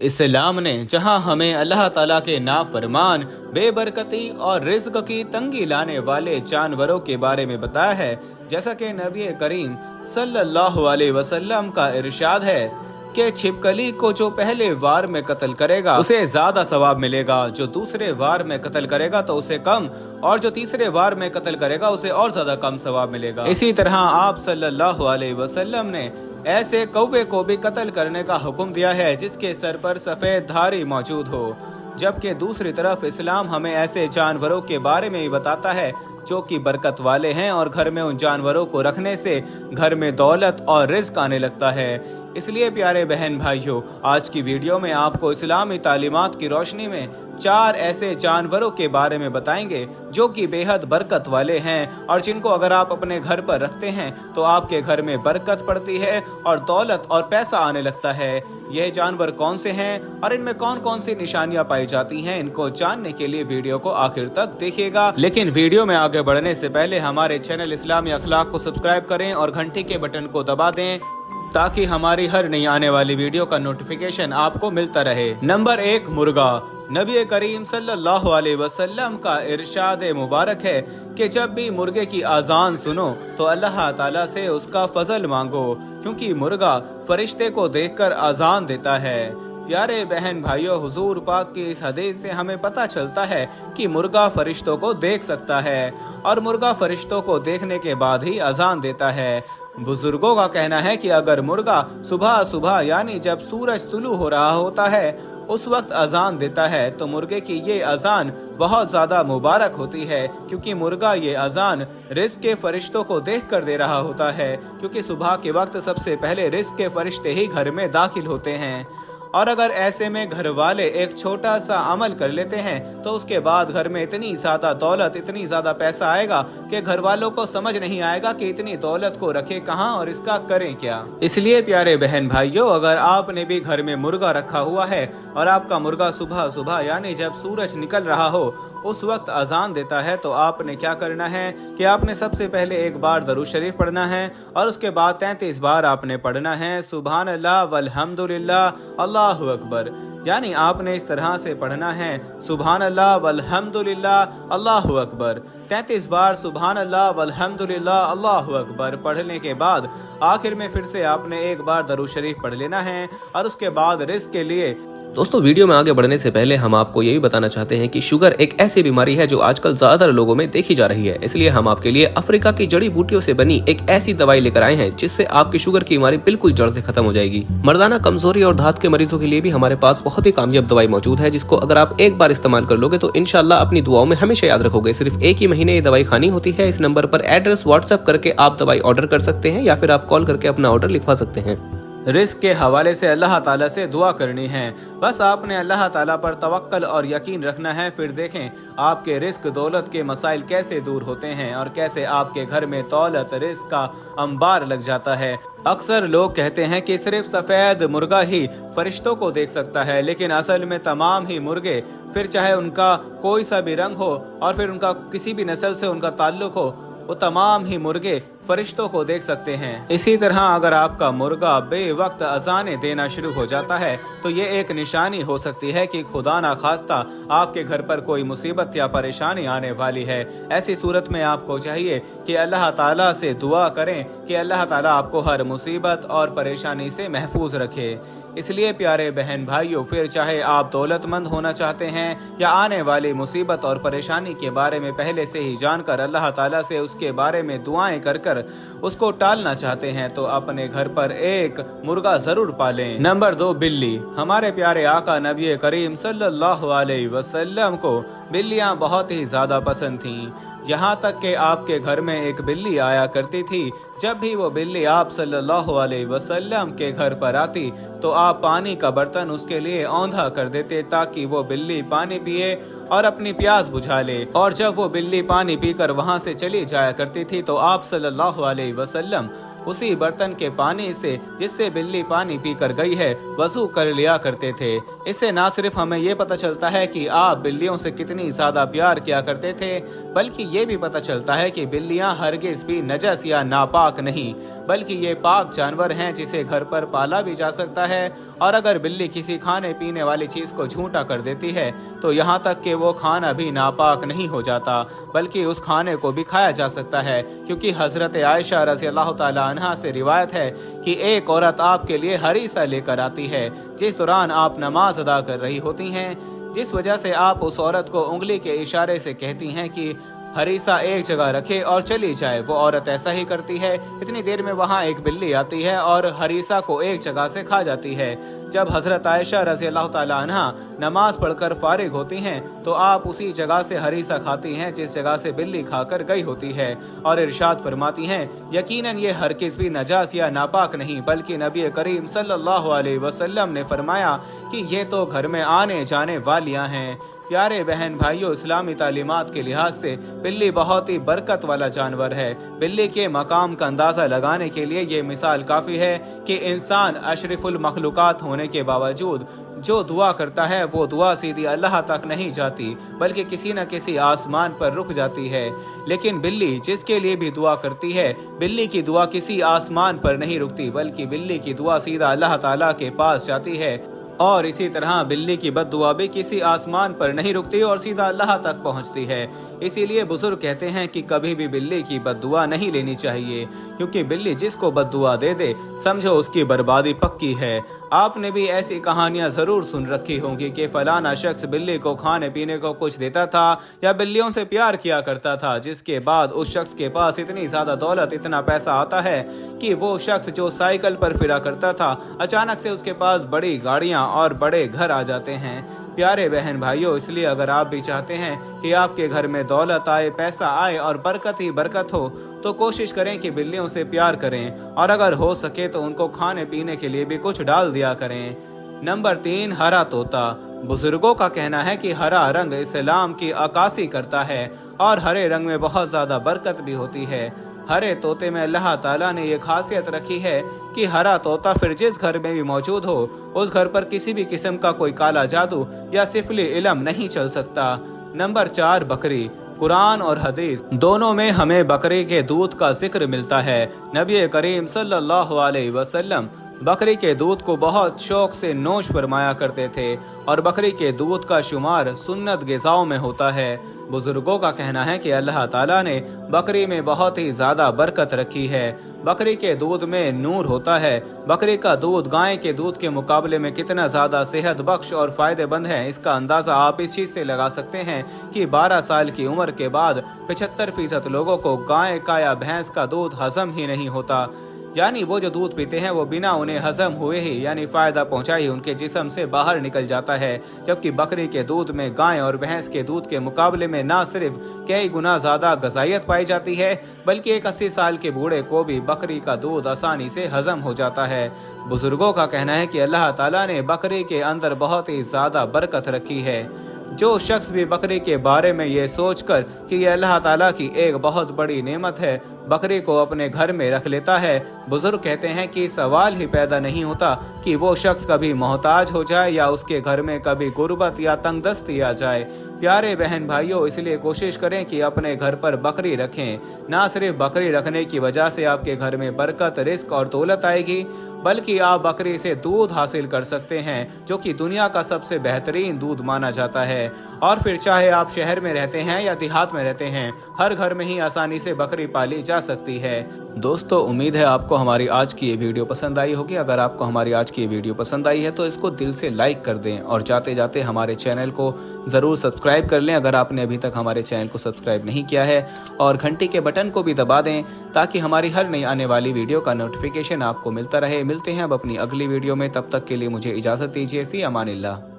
इस्लाम ने जहां हमें अल्लाह ताला के नाफरमान, बेबरकती और रिज्क की तंगी लाने वाले जानवरों के बारे में बताया है, जैसा कि नबी करीम सल्लल्लाहु अलैहि वसल्लम का इरशाद है कि छिपकली को जो पहले वार में कत्ल करेगा उसे ज्यादा सवाब मिलेगा, जो दूसरे वार में कत्ल करेगा तो उसे कम, और जो तीसरे वार में कत्ल करेगा उसे और ज्यादा कम सवाब मिलेगा। इसी तरह आप सल्लल्लाहु अलैहि वसल्लम ने ऐसे कौवे को भी कत्ल करने का हुक्म दिया है जिसके सर पर सफेद धारी मौजूद हो, जबकि दूसरी तरफ इस्लाम हमें ऐसे जानवरों के बारे में भी बताता है जो कि बरकत वाले हैं, और घर में उन जानवरों को रखने से घर में दौलत और रिज्क आने लगता है। इसलिए प्यारे बहन भाइयों, आज की वीडियो में आपको इस्लामी तालीमात की रोशनी में 4 ऐसे जानवरों के बारे में बताएंगे जो कि बेहद बरकत वाले हैं, और जिनको अगर आप अपने घर पर रखते हैं तो आपके घर में बरकत पड़ती है और दौलत और पैसा आने लगता है। यह जानवर कौन से हैं और इनमें कौन कौन सी निशानियां पाई जाती हैं, इनको जानने के लिए वीडियो को आखिर तक देखिएगा। लेकिन वीडियो में आगे बढ़ने से पहले हमारे चैनल इस्लामी अखलाक को सब्सक्राइब करें और घंटी के बटन को दबा दें ताकि हमारी हर नई आने वाली वीडियो का नोटिफिकेशन आपको मिलता रहे। नंबर 1, मुर्गा। नबी करीम सल्लल्लाहु अलैहि वसल्लम का इरशाद मुबारक है कि जब भी मुर्गे की आजान सुनो तो अल्लाह ताला से उसका फजल मांगो, क्योंकि मुर्गा फरिश्ते को देखकर आजान देता है। प्यारे बहन भाइयों, हुजूर पाक की इस हदीस से हमें पता चलता है कि मुर्गा फरिश्तों को देख सकता है, और मुर्गा फरिश्तों को देखने के बाद ही अजान देता है। बुजुर्गों का कहना है कि अगर मुर्गा सुबह सुबह यानी जब सूरज तुलू हो रहा होता है उस वक्त अजान देता है तो मुर्गे की ये अजान बहुत ज्यादा मुबारक होती है, क्योंकि मुर्गा ये अजान रिज़्क के फरिश्तों को देख कर दे रहा होता है, क्योंकि सुबह के वक्त सबसे पहले रिज़्क के फरिश्ते ही घर में दाखिल होते हैं। और अगर ऐसे में घर वाले एक छोटा सा अमल कर लेते हैं तो उसके बाद घर में इतनी ज्यादा दौलत, इतनी ज्यादा पैसा आएगा कि घर वालों को समझ नहीं आएगा कि इतनी दौलत को रखे कहाँ और इसका करें क्या। इसलिए प्यारे बहन भाइयों, अगर आपने भी घर में मुर्गा रखा हुआ है और आपका मुर्गा सुबह सुबह यानी जब सूरज निकल रहा हो उस वक्त अजान देता है तो आपने क्या करना है कि आपने सबसे पहले एक बार दरूद शरीफ पढ़ना है, और उसके बाद 33 बार आपने पढ़ना है सुभान अल्लाह वल्हम्दुलिल्लाह अल्लाहु अकबर। यानी आपने इस तरह से पढ़ना है सुभान अल्लाह वल्हम्दुलिल्लाह अल्लाहु अकबर। 33 बार सुभान अल्लाह वल्हम्दुलिल्लाह अल्लाहु अकबर पढ़ने के बाद आखिर में फिर से आपने एक बार दरूद शरीफ पढ़ लेना है, और उसके बाद रिज़्क के लिए। दोस्तों, वीडियो में आगे बढ़ने से पहले हम आपको ये भी बताना चाहते हैं कि शुगर एक ऐसी बीमारी है जो आजकल ज्यादातर लोगों में देखी जा रही है। इसलिए हम आपके लिए अफ्रीका की जड़ी बूटियों से बनी एक ऐसी दवाई लेकर आए हैं जिससे आपकी शुगर की बीमारी बिल्कुल जड़ से खत्म हो जाएगी। मर्दाना कमजोरी और धात के मरीजों के लिए भी हमारे पास बहुत ही कामयाब दवाई मौजूद है, जिसको अगर आप एक बार इस्तेमाल कर लोगे तो इंशाल्लाह अपनी दुआओं में हमेशा याद रखोगे। सिर्फ एक ही महीने ये दवाई खानी होती है। इस नंबर पर एड्रेस व्हाट्सएप करके आप दवाई ऑर्डर कर सकते हैं, या फिर आप कॉल करके अपना ऑर्डर लिखवा सकते हैं। रिज़्क के हवाले से अल्लाह ताला से दुआ करनी है। बस आपने अल्लाह ताला पर तवक्कल और यकीन रखना है। फिर देखें आपके रिज़्क दौलत के मसाइल कैसे दूर होते हैं और कैसे आपके घर में दौलत रिज़्क का अंबार लग जाता है। अक्सर लोग कहते हैं कि सिर्फ सफेद मुर्गा ही फरिश्तों को देख सकता है, लेकिन असल में तमाम ही मुर्गे, फिर चाहे उनका कोई सा भी रंग हो और फिर उनका किसी भी नस्ल से उनका ताल्लुक हो, वो तमाम ही मुर्गे फरिश्तों को देख सकते हैं। इसी तरह अगर आपका मुर्गा बेवक्त अजाने देना शुरू हो जाता है तो ये एक निशानी हो सकती है कि खुदा ना खास्ता आपके घर पर कोई मुसीबत या परेशानी आने वाली है। ऐसी सूरत में आपको चाहिए कि अल्लाह ताला से दुआ करें कि अल्लाह ताला आपको हर मुसीबत और परेशानी से महफूज रखे। इसलिए प्यारे बहन भाइयों, फिर चाहे आप दौलतमंद होना चाहते हैं या आने वाली मुसीबत और परेशानी के बारे में पहले से ही जानकर अल्लाह ताला से उसके बारे में दुआएं कर कर उसको टालना चाहते हैं, तो अपने घर पर एक मुर्गा जरूर पालें। नंबर 2, बिल्ली। हमारे प्यारे आका नबी करीम सल्लल्लाहु अलैहि वसल्लम को बिल्लियां बहुत ही ज्यादा पसंद थीं, यहाँ तक कि आपके घर में एक बिल्ली आया करती थी। जब भी वो बिल्ली आप सल्लल्लाहु अलैहि वसल्लम के घर पर आती तो आप पानी का बर्तन उसके लिए औंधा कर देते ताकि वो बिल्ली पानी पिए और अपनी प्यास बुझा ले। और जब वो बिल्ली पानी पीकर वहाँ से चली जाया करती थी तो आप सल्लल्लाहु अलैहि वसल्लम उसी बर्तन के पानी से जिससे बिल्ली पानी पीकर गई है वजू कर लिया करते थे। इससे न सिर्फ हमें ये पता चलता है कि आप बिल्लियों से कितनी ज्यादा प्यार किया करते थे, बल्कि ये भी पता चलता है कि बिल्लियां हरगिज भी नजस या नापाक नहीं, बल्कि ये पाक जानवर हैं जिसे घर पर पाला भी जा सकता है। और अगर बिल्ली किसी खाने पीने वाली चीज को झूठा कर देती है तो यहाँ तक कि वो खाना भी नापाक नहीं हो जाता, बल्कि उस खाने को भी खाया जा सकता है, क्योंकि हजरत आयशा रज़ी अल्लाह ताला अन्हा से रिवायत है कि एक औरत आपके लिए हरीसा लेकर आती है जिस दौरान आप नमाज अदा कर रही होती हैं, जिस वजह से आप उस औरत को उंगली के इशारे से कहती हैं कि हरीसा एक जगह रखे और चली जाए। वो औरत ऐसा ही करती है। इतनी देर में वहाँ एक बिल्ली आती है और हरीसा को एक जगह से खा जाती है। जब हजरत आयशा रज़ी अल्लाह ताला अन्हा नमाज पढ़कर फारिग होती हैं तो आप उसी जगह से हरीसा खाती हैं जिस जगह से बिल्ली खाकर गई होती है, और इरशाद फरमाती हैं, यकीनन ये हरगिज़ भी नजास या नापाक नहीं, बल्कि नबी करीम सल्लल्लाहु अलैहि वसल्लम ने फरमाया कि ये तो घर में आने जाने वालियाँ हैं। प्यारे बहन भाइयों, इस्लामी तालीमात के लिहाज से बिल्ली बहुत ही बरकत वाला जानवर है। बिल्ली के मकाम का अंदाज़ा लगाने के लिए ये मिसाल काफ़ी है कि इंसान अशरफुल मखलूकात होने के बावजूद जो दुआ करता है वो दुआ सीधी अल्लाह तक नहीं जाती, बल्कि किसी न किसी आसमान पर रुक जाती है। लेकिन बिल्ली जिसके लिए भी दुआ करती है, बिल्ली की दुआ किसी आसमान पर नहीं रुकती, बल्कि बिल्ली की दुआ सीधा अल्लाह ताला के पास जाती है। और इसी तरह बिल्ली की बद्दुआ भी किसी आसमान पर नहीं रुकती और सीधा अल्लाह तक पहुंचती है। इसीलिए बुजुर्ग कहते हैं कि कभी भी बिल्ली की बद्दुआ नहीं लेनी चाहिए, क्योंकि बिल्ली जिसको बद्दुआ दे दे समझो उसकी बर्बादी पक्की है। आपने भी ऐसी कहानियां जरूर सुन रखी होंगी कि फलाना शख्स बिल्ली को खाने पीने को कुछ देता था या बिल्लियों से प्यार किया करता था, जिसके बाद उस शख्स के पास इतनी ज्यादा दौलत, इतना पैसा आता है कि वो शख्स जो साइकिल पर फिरा करता था अचानक से उसके पास बड़ी गाड़ियां और बड़े घर आ जाते हैं। प्यारे बहन भाइयों, इसलिए अगर आप भी चाहते हैं कि आपके घर में दौलत आए, पैसा आए और बरकत ही बरकत हो, तो कोशिश करें कि बिल्लियों से प्यार करें, और अगर हो सके तो उनको खाने पीने के लिए भी कुछ डाल दिया करें। नंबर 3, हरा तोता। बुजुर्गों का कहना है कि हरा रंग इस्लाम की अक्कासी करता है और हरे रंग में बहुत ज्यादा बरकत भी होती है। हरे तोते में अल्लाह ताला ने ये खासियत रखी है कि हरा तोता फिर जिस घर में भी मौजूद हो उस घर पर किसी भी किस्म का कोई काला जादू या सिफली इल्म नहीं चल सकता। नंबर 4, बकरी। कुरान और हदीस दोनों में हमें बकरी के दूध का जिक्र मिलता है। नबी करीम सल्लल्लाहु अलैहि वसल्लम बकरी के दूध को बहुत शौक से नोश फरमाया करते थे और बकरी के दूध का शुमार सुन्नत ग़िज़ाओं में होता है। बुजुर्गों का कहना है कि अल्लाह ताला ने बकरी में बहुत ही ज़्यादा बरकत रखी है। बकरी के दूध में नूर होता है। बकरी का दूध गाय के दूध के मुकाबले में कितना ज़्यादा सेहत बख्श और फ़ायदेमंद है, इसका अंदाज़ा आप इस चीज़ से लगा सकते हैं कि 12 साल की उम्र के बाद 75% लोगों को गाय का या भैंस का दूध हजम ही नहीं होता। यानी वो जो दूध पीते हैं वो बिना उन्हें हजम हुए ही यानी फायदा पहुंचाए उनके जिस्म से बाहर निकल जाता है, जबकि बकरी के दूध में गाय और भैंस के दूध के मुकाबले में न सिर्फ कई गुना ज्यादा गजाइत पाई जाती है, बल्कि एक 80 साल के बूढ़े को भी बकरी का दूध आसानी से हजम हो जाता है। बुजुर्गों का कहना है कि अल्लाह ताला ने बकरी के अंदर बहुत ही ज्यादा बरकत रखी है। जो शख्स भी बकरी के बारे में ये सोचकर कि ये अल्लाह ताला की एक बहुत बड़ी नेमत है बकरी को अपने घर में रख लेता है, बुजुर्ग कहते हैं कि सवाल ही पैदा नहीं होता कि वो शख्स कभी मोहताज हो जाए या उसके घर में कभी गुर्बत या तंगदस्ती आ जाए। प्यारे बहन भाइयों, इसलिए कोशिश करें कि अपने घर पर बकरी रखें। ना सिर्फ बकरी रखने की वजह से आपके घर में बरकत, रिस्क और दौलत आएगी, बल्कि आप बकरी से दूध हासिल कर सकते हैं जो कि दुनिया का सबसे बेहतरीन दूध माना जाता है। और फिर चाहे आप शहर में रहते हैं या देहात में रहते हैं, हर घर में ही आसानी से बकरी पाली जा सकती है। दोस्तों, उम्मीद है आपको हमारी आज की ये वीडियो पसंद आई होगी। अगर आपको हमारी आज की ये वीडियो पसंद आई है तो इसको दिल से लाइक कर दें और जाते जाते हमारे चैनल को ज़रूर सब्सक्राइब कर लें अगर आपने अभी तक हमारे चैनल को सब्सक्राइब नहीं किया है, और घंटी के बटन को भी दबा दें ताकि हमारी हर नई आने वाली वीडियो का नोटिफिकेशन आपको मिलता रहे। मिलते हैं अब अपनी अगली वीडियो में, तब तक के लिए मुझे इजाज़त दीजिए। फ़ी अमानिल्लाह।